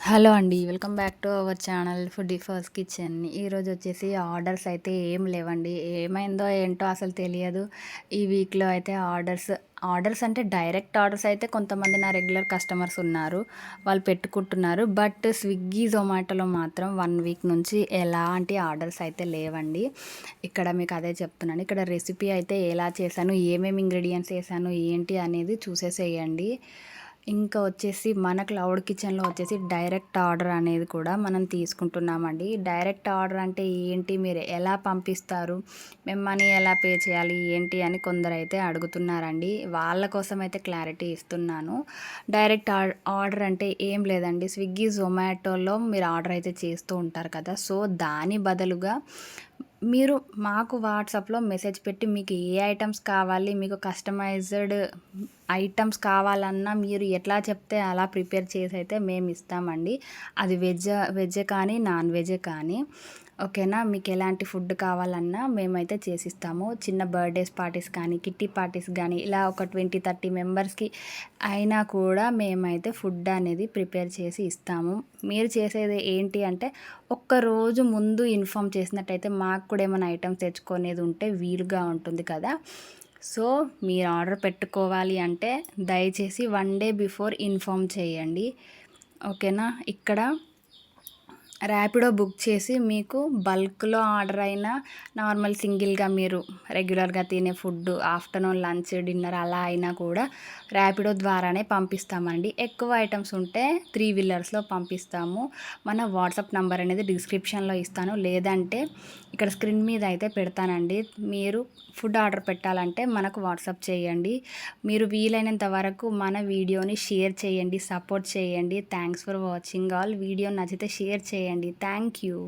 Hello అండి. Welcome back to our channel foodie first kitchen. ఈరోజు వచ్చేసి ఆర్డర్స్ అయితే ఏం లేవండి. ఏమైందో ఏంటో అసలు తెలియదు. ఈ వీక్‌లో అయితే ఆర్డర్స్ అంటే డైరెక్ట్ ఆర్డర్స్ అయితే కొంతమంది నా రెగ్యులర్ కస్టమర్స్ ఉన్నారు. వాళ్ళు పెట్టుకుంటున్నారు. బట్ స్విగ్గీ, జొమాటోలో మాత్రం 1 వీక్ నుంచి ఎలాంటి ఆర్డర్స్ అయితే లేవండి. ఇక్కడ మీకు అదే చెప్తున్నాను. ఇక్కడ రెసిపీ అయితే ఎలా చేశాను, ఏమేమి ఇంగ్రీడియెంట్స్ ఏసాను, ఏంటి అనేది చూసేసేయండి. ఇంకా వచ్చేసి మన క్లౌడ్ కిచెన్‌లో వచ్చేసి డైరెక్ట్ ఆర్డర్ అనేది కూడా మనం తీసుకుంటున్నామండి. డైరెక్ట్ ఆర్డర్ అంటే ఏంటి? మీరు ఎలా పంపిస్తారు? మేము మనీ ఎలా పే చేయాలి? ఏంటి? అని కొందరైతే అడుగుతున్నారండి. వాళ్ళ కోసం అయితే క్లారిటీ ఇస్తున్నాను. డైరెక్ట్ ఆర్డర్ అంటే ఏం లేదండి. స్విగ్గీ, జొమాటోలో మీరు ఆర్డర్ అయితే చేస్తూ ఉంటారు కదా! సో, దాని బదులుగా మీరు మాకు వాట్సాప్‌లో మెసేజ్ పెట్టి మీకు ఏ ఐటెమ్స్ కావాలి, మీకు కస్టమైజ్డ్ ఐటెమ్స్ కావాలన్నా మీరు ఎట్లా చెప్తే అలా ప్రిపేర్ చేసి అయితే మేము ఇస్తామండి. అది వెజ్జే కానీ, నాన్ వెజ్జే కానీ. ఓకేనా? మీకు ఎలాంటి ఫుడ్ కావాలన్నా మేమైతే చేసిస్తాము. చిన్న బర్త్‌డేస్ పార్టీస్ కానీ, కిట్టి పార్టీస్ గానీ, ఇలా ఒక 20, 30 మెంబర్స్‌కి అయినా కూడా మేమైతే ఫుడ్ అనేది ప్రిపేర్ చేసి ఇస్తాము. మీరు చేసేది ఏంటి అంటే, ఒక్కరోజు ముందు ఇన్ఫార్మ్ చేసినట్టయితే మాకు కూడా ఏమైనా ఐటెమ్స్ తెచ్చుకునేది ఉంటే వీలుగా ఉంటుంది కదా! సో, మీరు ఆర్డర్ పెట్టుకోవాలి అంటే దయచేసి 1 డే బిఫోర్ ఇన్ఫార్మ్ చేయండి. ఓకేనా? ఇక్కడ ర్యాపిడో బుక్ చేసి మీకు బల్క్‌లో ఆర్డర్ అయినా, నార్మల్ సింగిల్‌గా మీరు రెగ్యులర్‌గా తినే ఫుడ్డు ఆఫ్టర్‌నూన్ లంచ్, డిన్నర్ అలా అయినా కూడా ర్యాపిడో ద్వారానే పంపిస్తామండి. ఎక్కువ ఐటెమ్స్ ఉంటే 3 వీలర్స్‌లో పంపిస్తాము. మన వాట్సాప్ నంబర్ అనేది డిస్క్రిప్షన్‌లో ఇస్తాను. లేదంటే ఇక్కడ స్క్రీన్ మీద అయితే పెడతానండి. మీరు ఫుడ్ ఆర్డర్ పెట్టాలంటే మనకు వాట్సాప్ చేయండి. మీరు వీలైనంత వరకు మన వీడియోని షేర్ చేయండి, సపోర్ట్ చేయండి. Thanks for watching all. Video నచ్చితే షేర్ చేయండి. Thank you.